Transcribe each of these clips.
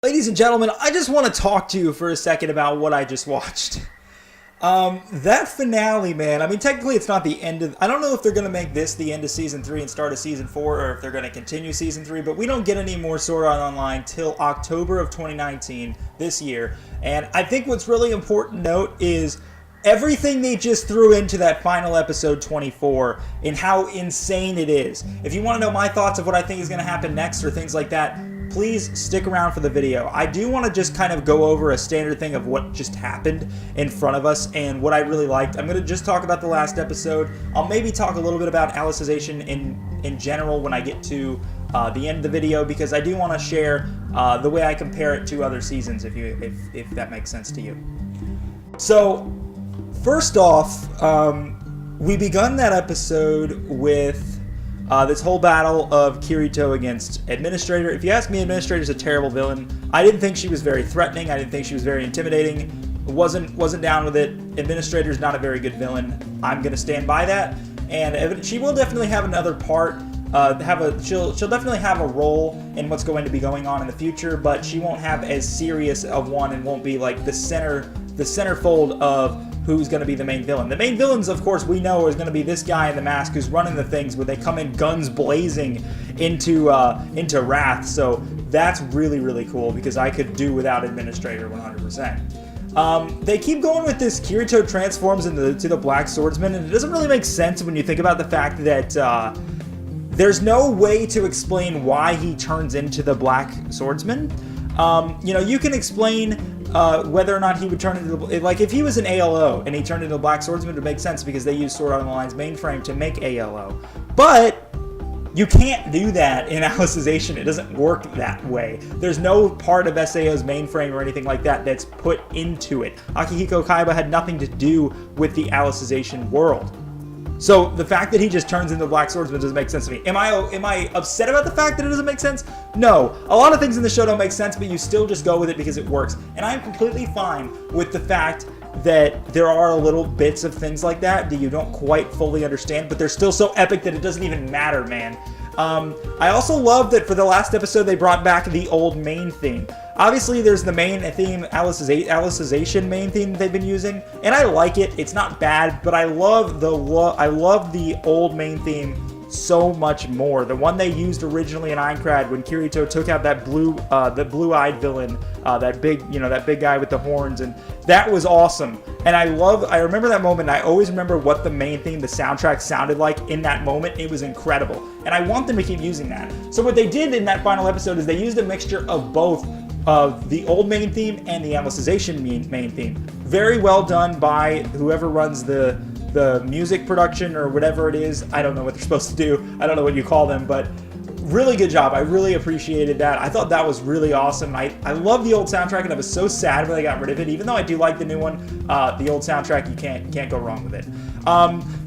Ladies and gentlemen, I just want to talk to you for a second about what I just watched. That finale, man, I mean, technically it's not the end of... I don't know if they're going to make this the end of Season 3 and start of Season 4, or if they're going to continue Season 3, but we don't get any more Sword Art Online till October of 2019, this year. And I think what's really important to note is everything they just threw into that final episode 24 and how insane it is. If you want to know my thoughts of what I think is going to happen next or things like that, please stick around for the video. I do want to just kind of go over a standard thing of what just happened in front of us and what I really liked. I'm going to just talk about the last episode. I'll maybe talk a little bit about Alicization in general when I get to the end of the video, because I do want to share the way I compare it to other seasons, if that makes sense to you. So, first off, we begun that episode with this whole battle of Kirito against Administrator. If you ask me, Administrator's a terrible villain. I didn't think she was very threatening. I didn't think she was very intimidating. Wasn't down with it. Administrator's not a very good villain. I'm gonna stand by that. And she will definitely have another part. She'll definitely have a role in what's going to be going on in the future, but she won't have as serious of one and won't be like the centerfold of who's going to be the main villain. The main villains, of course, we know is going to be this guy in the mask who's running the things where they come in guns blazing into Wrath. So that's really, really cool, because I could do without Administrator 100%. They keep going with this Kirito transforms into the Black Swordsman, and it doesn't really make sense when you think about the fact that there's no way to explain why he turns into the Black Swordsman. You can explain whether or not he would turn into like if he was an ALO and he turned into a Black Swordsman, it would make sense because they use Sword Art Online's mainframe to make ALO. But you can't do that in Alicization. It doesn't work that way. There's no part of SAO's mainframe or anything like that that's put into it. Akihiko Kaiba had nothing to do with the Alicization world. So the fact that he just turns into Black Swordsman doesn't make sense to me. Am I upset about the fact that it doesn't make sense? No. A lot of things in the show don't make sense, but you still just go with it because it works. And I'm completely fine with the fact that there are little bits of things like that you don't quite fully understand, but they're still so epic that it doesn't even matter, man. I also love that for the last episode they brought back the old main theme. Obviously there's the main theme, Alicization main theme they've been using, and I like it. It's not bad, but I love the old main theme so much more. The one they used originally in Aincrad when Kirito took out that blue-eyed villain, that big guy with the horns, and that was awesome. And I remember that moment, and I always remember what the main theme, the soundtrack sounded like in that moment. It was incredible. And I want them to keep using that. So what they did in that final episode is they used a mixture of both of the old main theme and the Alicization main theme. Very well done by whoever runs the music production or whatever it is. I don't know what they're supposed to do. I don't know what you call them, but really good job. I really appreciated that. I thought that was really awesome. I love the old soundtrack, and I was so sad when they got rid of it. Even though I do like the new one, the old soundtrack, you can't go wrong with it.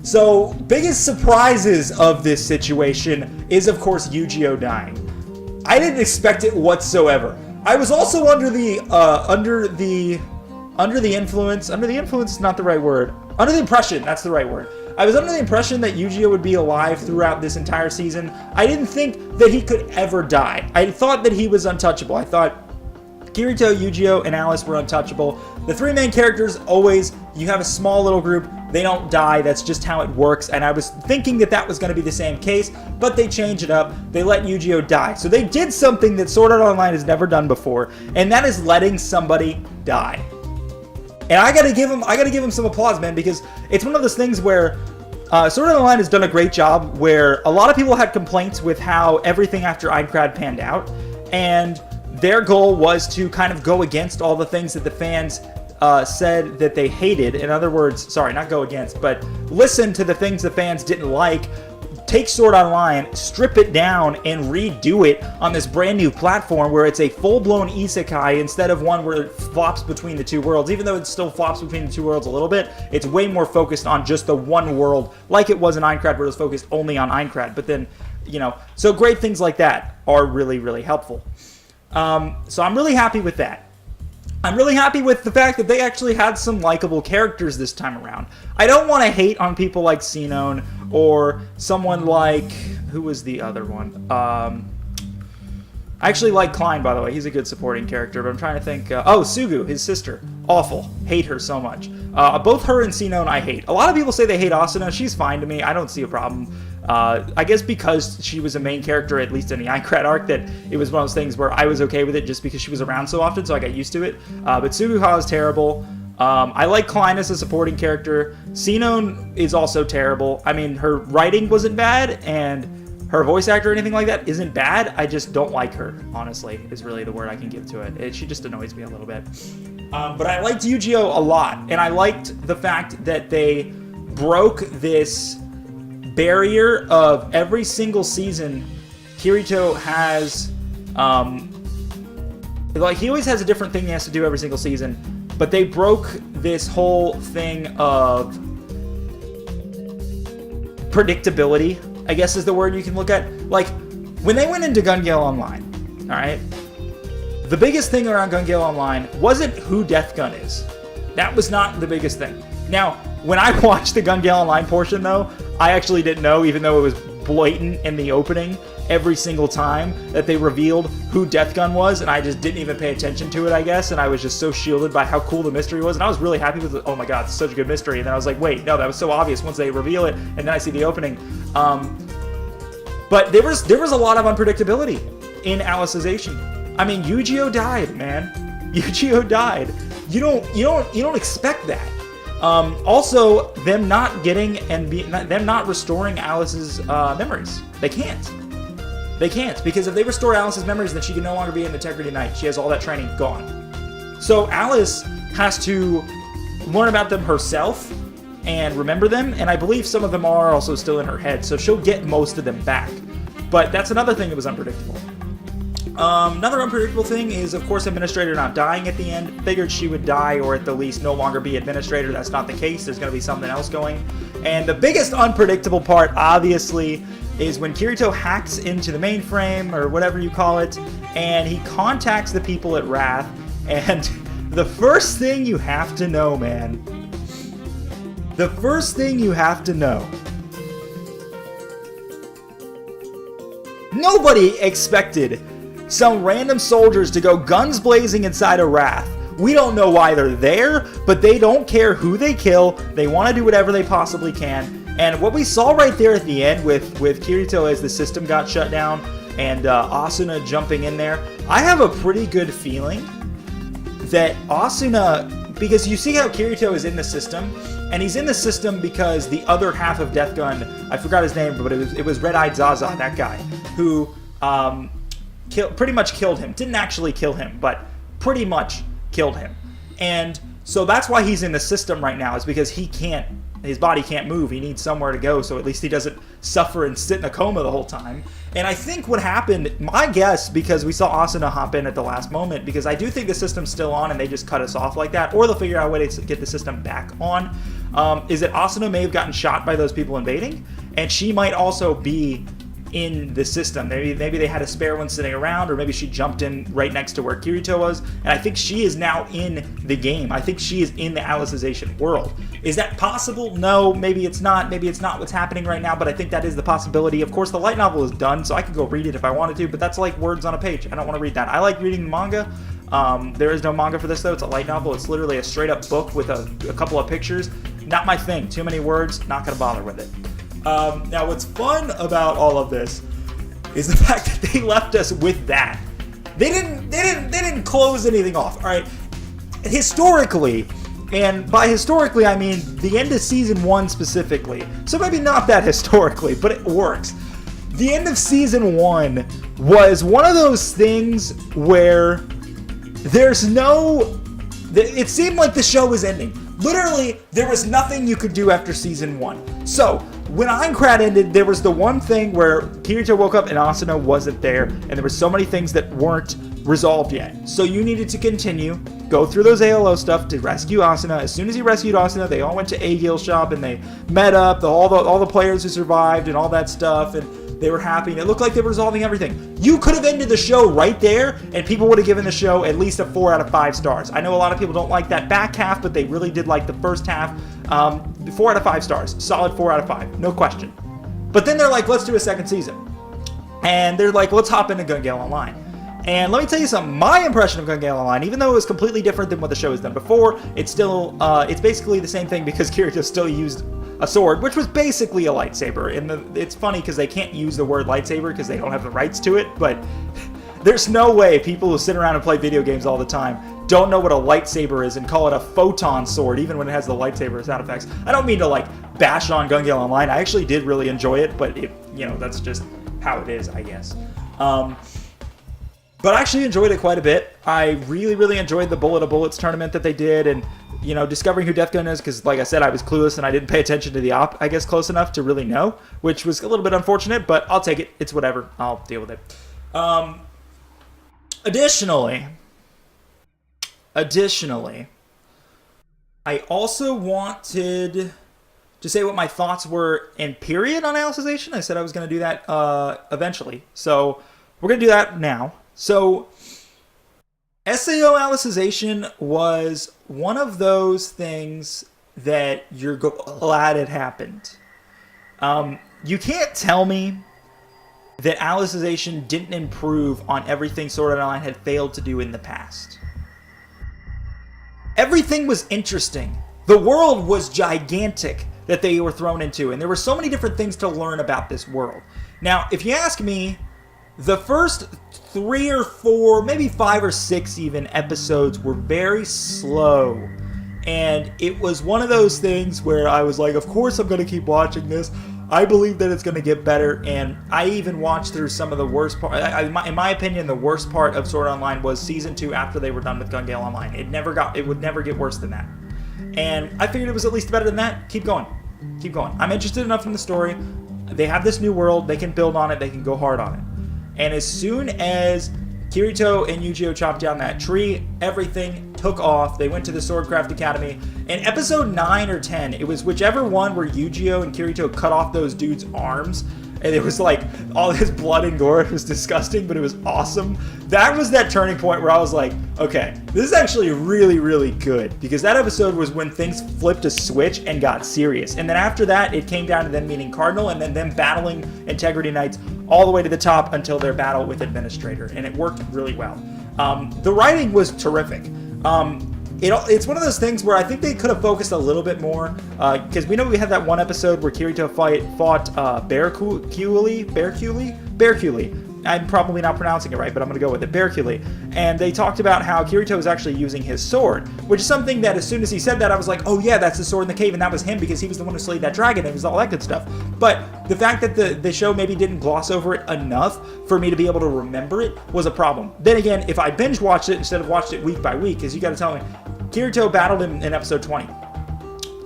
So biggest surprises of this situation is, of course, Yu-Gi-Oh dying. I didn't expect it whatsoever. I was also under the influence. Under the influence is not the right word. Under the impression, that's the right word. I was under the impression that Yu-Gi-Oh would be alive throughout this entire season. I didn't think that he could ever die. I thought that he was untouchable. I thought Kirito, Yu-Gi-Oh, and Alice were untouchable. The three main characters, always, you have a small little group, they don't die, that's just how it works, and I was thinking that that was going to be the same case, but they changed it up, they let Yu-Gi-Oh die. So they did something that Sword Art Online has never done before, and that is letting somebody die. And I gotta give him some applause, man, because it's one of those things where Sword Art Online has done a great job where a lot of people had complaints with how everything after Aincrad panned out, and their goal was to kind of go against all the things that the fans said that they hated. In other words, sorry, not go against, but listen to the things the fans didn't like, take Sword Art Online, strip it down, and redo it on this brand new platform where it's a full-blown isekai instead of one where it flops between the two worlds. Even though it still flops between the two worlds a little bit, it's way more focused on just the one world, like it was in Aincrad where it was focused only on Aincrad. But then, so great things like that are really, really helpful. So I'm really happy with that. I'm really happy with the fact that they actually had some likable characters this time around. I don't want to hate on people like Sinone or someone like... Who was the other one? I actually like Klein, by the way. He's a good supporting character, but I'm trying to think. Oh, Sugu, his sister. Awful. Hate her so much. Both her and Sinon I hate. A lot of people say they hate Asuna. She's fine to me. I don't see a problem. I guess because she was a main character, at least in the Aincrad arc, that it was one of those things where I was okay with it just because she was around so often, so I got used to it. But Suguha is terrible. I like Klein as a supporting character. Sinon is also terrible. I mean, her writing wasn't bad, and her voice actor or anything like that isn't bad. I just don't like her, honestly, is really the word I can give to it. She just annoys me a little bit. But I liked Yu-Gi-Oh! A lot, and I liked the fact that they broke this barrier of every single season. Kirito has, he always has a different thing he has to do every single season, but they broke this whole thing of predictability, I guess is the word you can look at. Like, when they went into Gun Gale Online, alright, the biggest thing around Gun Gale Online wasn't who Death Gun is. That was not the biggest thing. Now, when I watched the Gun Gale Online portion, though, I actually didn't know, even though it was blatant in the opening every single time that they revealed who Death Gun was, and I just didn't even pay attention to it, I guess, and I was just so shielded by how cool the mystery was, and I was really happy with it. Oh my god, it's such a good mystery. And then I was like, wait, no, that was so obvious once they reveal it, and then I see the opening. But there was a lot of unpredictability in Alicization. I mean, Yu-Gi-Oh died, man. Yu-Gi-Oh died. You don't expect that. Also, them not getting them not restoring Alice's memories. They can't. They can't, because if they restore Alice's memories, then she can no longer be an Integrity Knight. She has all that training gone. So Alice has to learn about them herself and remember them, and I believe some of them are also still in her head, so she'll get most of them back. But that's another thing that was unpredictable. Another unpredictable thing is, of course, Administrator not dying at the end. Figured she would die, or at the least no longer be Administrator. That's not the case. There's going to be something else going. And the biggest unpredictable part, obviously, is when Kirito hacks into the mainframe, or whatever you call it, and he contacts the people at Wrath. And the first thing you have to know, man, the first thing you have to know, nobody expected some random soldiers to go guns blazing inside a Wrath. We don't know why they're there, but they don't care who they kill. They want to do whatever they possibly can. And what we saw right there at the end with Kirito as the system got shut down and Asuna jumping in there, I have a pretty good feeling that Asuna, because you see how Kirito is in the system, and he's in the system because the other half of Death Gun, I forgot his name, but it was Red-Eyed Zaza, that guy, who pretty much killed him. Didn't actually kill him, but pretty much killed him. And so that's why he's in the system right now, is because his body can't move. He needs somewhere to go, so at least he doesn't suffer and sit in a coma the whole time. And I think what happened, my guess, because we saw Asuna hop in at the last moment, because I do think the system's still on and they just cut us off like that, or they'll figure out a way to get the system back on, is that Asuna may have gotten shot by those people invading, and she might also be in the system. Maybe they had a spare one sitting around, or maybe she jumped in right next to where Kirito was, and I think she is now in the game. I think she is in the Alicization world. Is that possible? No, maybe it's not. Maybe it's not what's happening right now, but I think that is the possibility. Of course, the light novel is done, so I could go read it if I wanted to, but that's like words on a page. I don't want to read that. I like reading the manga. There is no manga for this, though. It's a light novel. It's literally a straight-up book with a couple of pictures. Not my thing. Too many words. Not going to bother with it. Now, what's fun about all of this is the fact that they left us with that. They didn't close anything off. All right, historically, and by historically I mean the end of season 1 specifically. So maybe not that historically, but it works. The end of season 1 was one of those things where there's no. It seemed like the show was ending. Literally, there was nothing you could do after season 1. So, when Aincrad ended, there was the one thing where Kirito woke up and Asuna wasn't there, and there were so many things that weren't resolved yet. So you needed to continue, go through those ALO stuff to rescue Asuna. As soon as he rescued Asuna, they all went to Agil's shop and they met up, all the players who survived and all that stuff, and they were happy, and it looked like they were resolving everything. You could have ended the show right there, and people would have given the show at least a 4 out of 5 stars. I know a lot of people don't like that back half, but they really did like the first half. 4 out of 5 stars. Solid 4 out of 5. No question. But then they're like, let's do a second season. And they're like, let's hop into Gun Gale Online. And let me tell you something, my impression of Gun Gale Online, even though it was completely different than what the show has done before, it's still, it's basically the same thing because Kirito still used a sword, which was basically a lightsaber. And it's funny because they can't use the word lightsaber because they don't have the rights to it, but there's no way people who sit around and play video games all the time don't know what a lightsaber is and call it a photon sword, even when it has the lightsaber sound effects. I don't mean to, like, bash on Gun Gale Online. I actually did really enjoy it, but, that's just how it is, I guess. But I actually enjoyed it quite a bit. I really, really enjoyed the Bullet of Bullets tournament that they did, and, discovering who Death Gun is, because, like I said, I was clueless and I didn't pay attention to the op, I guess, close enough to really know, which was a little bit unfortunate, but I'll take it. It's whatever. I'll deal with it. Additionally, I also wanted to say what my thoughts were in period on Alicization. I said I was going to do that eventually. So we're going to do that now. So SAO Alicization was one of those things that you're glad it happened. You can't tell me that Alicization didn't improve on everything Sword Art Online had failed to do in the past. Everything was interesting. The world was gigantic that they were thrown into, and there were so many different things to learn about this world. Now, if you ask me, the first 3 or 4, maybe 5 or 6 even episodes were very slow. And it was one of those things where I was like, of course I'm going to keep watching this. I believe that it's going to get better, and I even watched through some of the worst part. In my opinion, the worst part of Sword Art Online was Season 2 after they were done with Gun Gale Online. It would never get worse than that. And I figured it was at least better than that. Keep going. Keep going. I'm interested enough in the story. They have this new world. They can build on it. They can go hard on it. And as soon as Kirito and Yu-Gi-Oh chopped down that tree, everything took off. They went to the Swordcraft Academy. In episode 9 or 10, it was whichever one where Yu-Gi-Oh and Kirito cut off those dudes' arms. And it was like all this blood and gore. It was disgusting, but it was awesome. That was that turning point where I was like, okay, this is actually really, really good. Because that episode was when things flipped a switch and got serious. And then after that, it came down to them meeting Cardinal and then them battling Integrity Knights all the way to the top until their battle with Administrator. And it worked really well. The writing was terrific. It's one of those things where I think they could have focused a little bit more, because we know we had that one episode where Kirito fought Bearculi. I'm probably not pronouncing it right, but I'm going to go with it, Bearculi. And they talked about how Kirito was actually using his sword, which is something that as soon as he said that, I was like, oh yeah, that's the sword in the cave, and that was him because he was the one who slayed that dragon, and it was all that good stuff. But the fact that the show maybe didn't gloss over it enough for me to be able to remember it was a problem. Then again, if I binge watched it instead of watched it week by week, because you got to tell me, Kirito battled him in episode 20.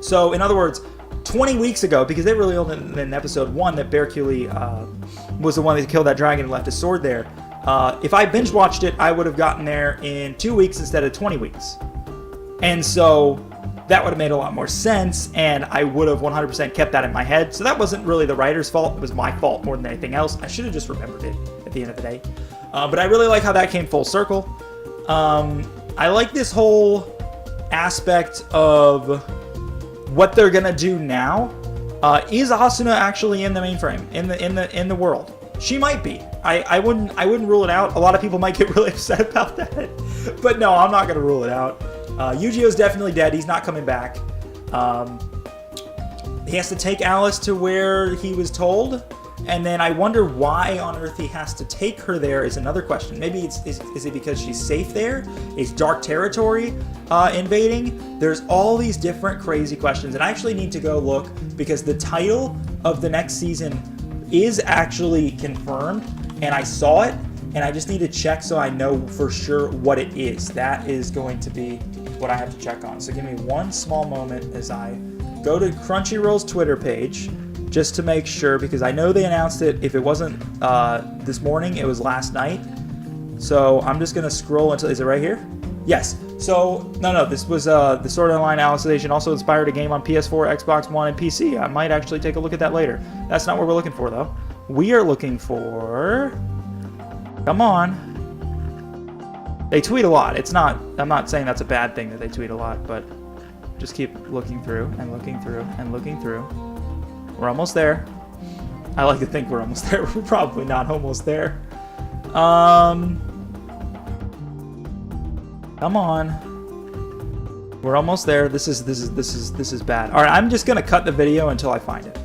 So, in other words, 20 weeks ago, because they really only in episode 1 that Bearculi was the one that killed that dragon and left his sword there. If I binge watched it, I would have gotten there in 2 weeks instead of 20 weeks. And so that would have made a lot more sense, and I would have 100% kept that in my head. So that wasn't really the writer's fault. It was my fault more than anything else. I should have just remembered it at the end of the day. But I really like how that came full circle. I like this whole aspect of what they're gonna do now. Is Asuna actually in the mainframe in the world? She might be. I wouldn't rule it out. A lot of people might get really upset about that, but no, I'm not gonna rule it out. Yu-Gi-Oh's definitely dead. He's not coming back. He has to take Alice to where he was told, and then I wonder why on earth he has to take her there is another question. Maybe is it because she's safe there? Is dark territory invading? There's all these different crazy questions, and I actually need to go look because the title of the next season is actually confirmed, and I saw it, and I just need to check so I know for sure what it is. That is going to be what I have to check on. So give me one small moment as I go to Crunchyroll's Twitter page just to make sure, because I know they announced it. If it wasn't this morning, it was last night. So I'm just going to scroll until, is it right here? Yes. So, no, this was the Sword Art Online Alicization also inspired a game on PS4, Xbox One, and PC. I might actually take a look at that later. That's not what we're looking for, though. We are looking for... Come on. They tweet a lot. I'm not saying that's a bad thing that they tweet a lot, but just keep looking through and looking through and looking through. We're almost there. I like to think we're almost there. We're probably not almost there. Come on. We're almost there. This is bad. All right, I'm just gonna cut the video until I find it.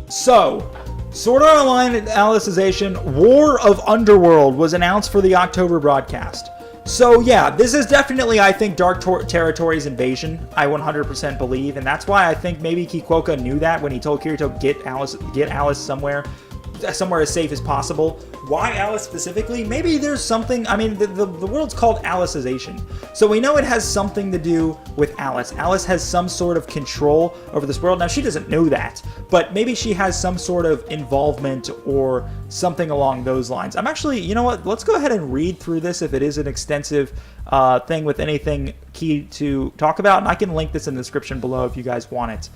So, Sword Art Online Alicization War of Underworld was announced for the October broadcast. So yeah, this is definitely, I think, Dark Territories invasion. I 100% believe, and that's why I think maybe Kikuoka knew that when he told Kirito get Alice somewhere as safe as possible. Why Alice specifically? Maybe there's something. I mean, the world's called Alicization, so we know it has something to do with Alice. Alice has some sort of control over this world. Now, she doesn't know that, but maybe she has some sort of involvement or something along those lines. I'm actually, you know what? Let's go ahead and read through this if it is an extensive thing with anything key to talk about, and I can link this in the description below if you guys want it.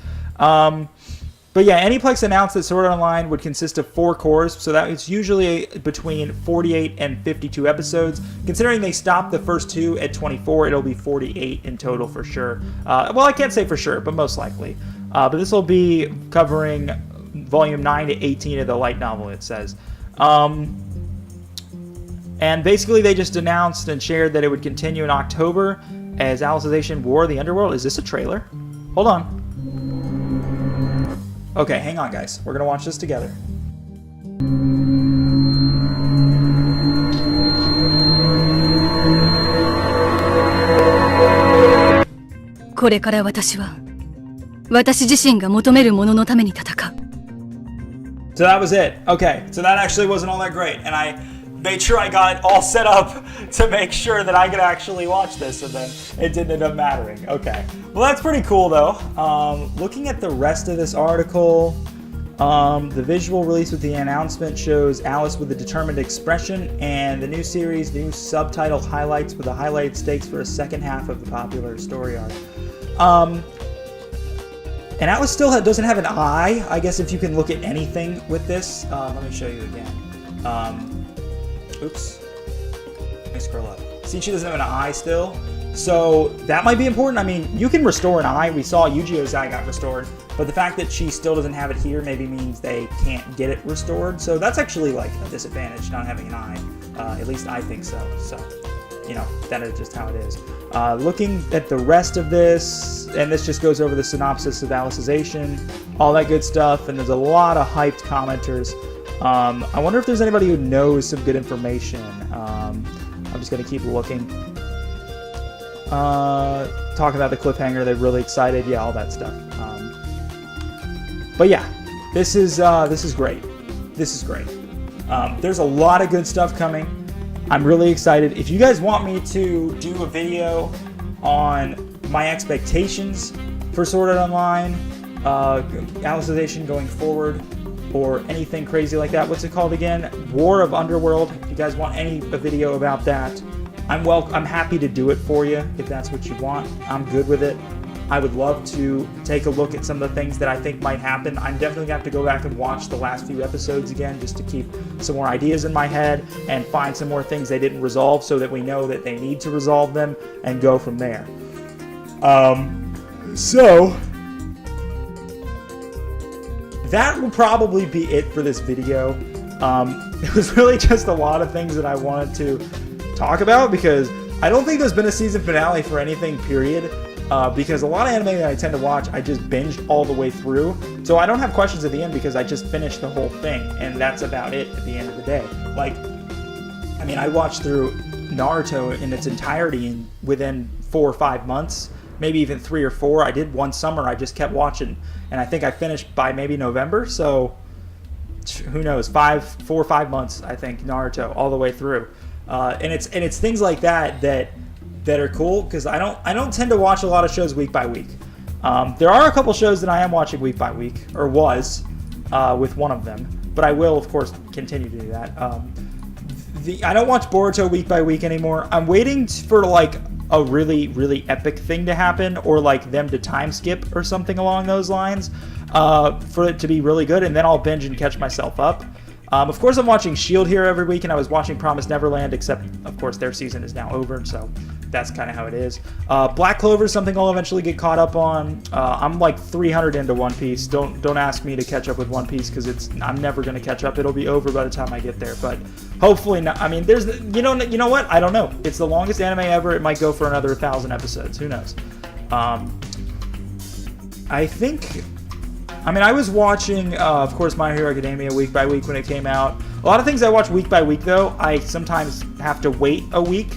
But yeah, Aniplex announced that Sword Art Online would consist of 4 cores, so that it's usually between 48 and 52 episodes. Considering they stopped the first 2 at 24, it'll be 48 in total for sure. Well, I can't say for sure, but most likely. But this will be covering volume 9 to 18 of the light novel, it says. And basically they just announced and shared that it would continue in October as Alicization War of the Underworld. Is this a trailer? Hold on. Okay, hang on, guys. We're going to watch this together. これから私は私自身が求めるもののために戦う。 So that was it. Okay, so that actually wasn't all that great, and I made sure I got it all set up to make sure that I could actually watch this, and then it didn't end up mattering. Okay, well, that's pretty cool though. Looking at the rest of this article, the visual release with the announcement shows Alice with a determined expression, and the new series, new subtitle highlights with the highlighted stakes for a second half of the popular story arc. And Alice still doesn't have an eye, I guess, if you can look at anything with this. Let me show you again. Oops. Let me scroll up. See, she doesn't have an eye still. So that might be important. I mean, you can restore an eye. We saw Yu-Gi-Oh's eye got restored. But the fact that she still doesn't have it here maybe means they can't get it restored. So that's actually like a disadvantage, not having an eye. At least I think so. So, you know, that is just how it is. Looking at the rest of this, and this just goes over the synopsis of Alicization, all that good stuff. And there's a lot of hyped commenters. I wonder if there's anybody who knows some good information. I'm just going to keep looking. Talk about the cliffhanger. They're really excited. Yeah, all that stuff. But yeah, this is great. This is great. There's a lot of good stuff coming. I'm really excited. If you guys want me to do a video on my expectations for Sword Art Online, Alicization going forward, or anything crazy like that. What's it called again? War of Underworld. If you guys want a video about that, I'm happy to do it for you if that's what you want. I'm good with it. I would love to take a look at some of the things that I think might happen. I'm definitely going to have to go back and watch the last few episodes again just to keep some more ideas in my head and find some more things they didn't resolve so that we know that they need to resolve them and go from there. So that will probably be it for this video. It was really just a lot of things that I wanted to talk about because I don't think there's been a season finale for anything, period. Because a lot of anime that I tend to watch, I just binged all the way through. So I don't have questions at the end because I just finished the whole thing. And that's about it at the end of the day. Like, I mean, I watched through Naruto in its entirety within 4 or 5 months. Maybe even 3 or 4. I did one summer. I just kept watching. And I think I finished by maybe November. So who knows? 4 or 5 months, I think, Naruto all the way through. And it's things like that are cool because I don't tend to watch a lot of shows week by week. There are a couple shows that I am watching week by week, or was with one of them, but I will of course continue to do that. I don't watch Boruto week by week anymore. I'm waiting for like a really, really epic thing to happen, or like them to time skip or something along those lines, for it to be really good, and then I'll binge and catch myself up. Of course, I'm watching S.H.I.E.L.D. here every week, and I was watching Promised Neverland, except, of course, their season is now over, so that's kind of how it is. Black Clover is something I'll eventually get caught up on. I'm like 300 into One Piece. Don't ask me to catch up with One Piece because I'm never going to catch up. It'll be over by the time I get there. But hopefully not. I mean, there's you know what? I don't know. It's the longest anime ever. It might go for another 1,000 episodes. Who knows? I think. I mean, I was watching, of course, My Hero Academia week by week when it came out. A lot of things I watch week by week, though, I sometimes have to wait a week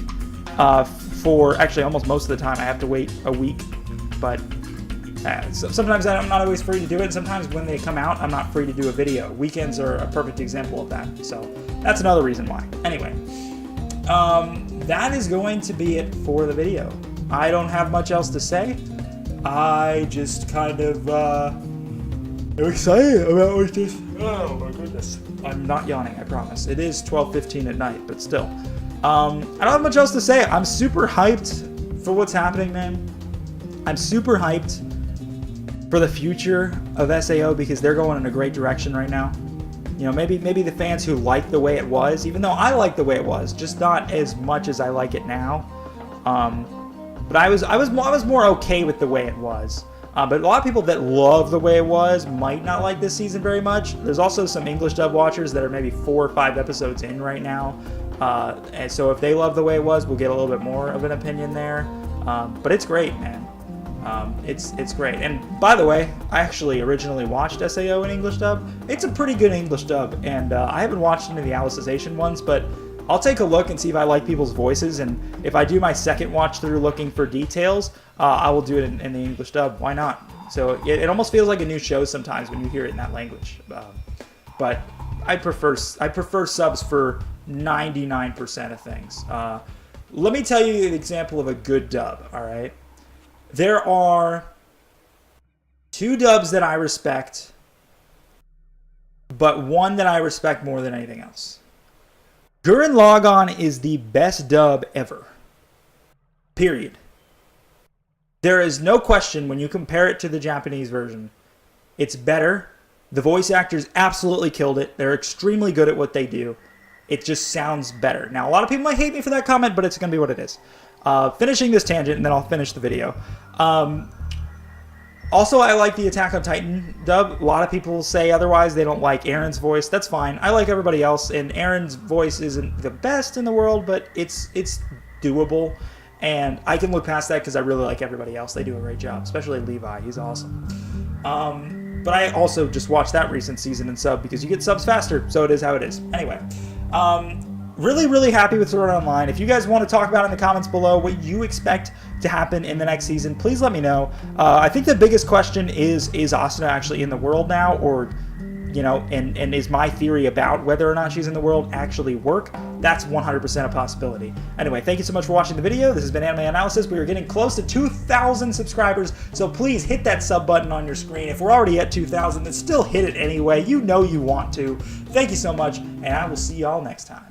actually, almost most of the time, I have to wait a week. But sometimes I'm not always free to do it. And sometimes when they come out, I'm not free to do a video. Weekends are a perfect example of that. So that's another reason why. Anyway, that is going to be it for the video. I don't have much else to say. I just kind of... I'm excited about what this. Oh my goodness. I'm not yawning, I promise. It is 12:15 at night, but still. I don't have much else to say. I'm super hyped for what's happening, man. I'm super hyped for the future of SAO because they're going in a great direction right now. You know, maybe the fans who like the way it was, even though I like the way it was, just not as much as I like it now. But I was more okay with the way it was. But a lot of people that love the way it was might not like this season very much. There's also some English dub watchers that are maybe 4 or 5 episodes in right now. And so if they love the way it was, we'll get a little bit more of an opinion there. But it's great, man. It's great. And by the way, I actually originally watched SAO in English dub. It's a pretty good English dub. And I haven't watched any of the Alicization ones, but I'll take a look and see if I like people's voices. And if I do my second watch through looking for details, I will do it in the English dub. Why not? So it almost feels like a new show sometimes when you hear it in that language. But I prefer subs for 99% of things. Let me tell you an example of a good dub, all right? There are 2 dubs that I respect, but one that I respect more than anything else. Gurren Lagann is the best dub ever. Period. There is no question when you compare it to the Japanese version. It's better. The voice actors absolutely killed it. They're extremely good at what they do. It just sounds better. Now, a lot of people might hate me for that comment, but it's going to be what it is. Finishing this tangent, and then I'll finish the video. Also, I like the Attack on Titan dub. A lot of people say otherwise. They don't like Aaron's voice. That's fine. I like everybody else, and Aaron's voice isn't the best in the world, but it's doable. And I can look past that because I really like everybody else. They do a great job, especially Levi. He's awesome. But I also just watched that recent season in sub because you get subs faster, so it is how it is. Anyway, really, really happy with Sword Art Online. If you guys want to talk about in the comments below what you expect to happen in the next season, please let me know. I think the biggest question is Asuna actually in the world now, or you know, and is my theory about whether or not she's in the world actually work? That's 100% a possibility. Anyway, thank you so much for watching the video. This has been AnimeAnalysis. We are getting close to 2,000 subscribers, so please hit that sub button on your screen. If we're already at 2,000, then still hit it anyway. You know you want to. Thank you so much, and I will see y'all next time.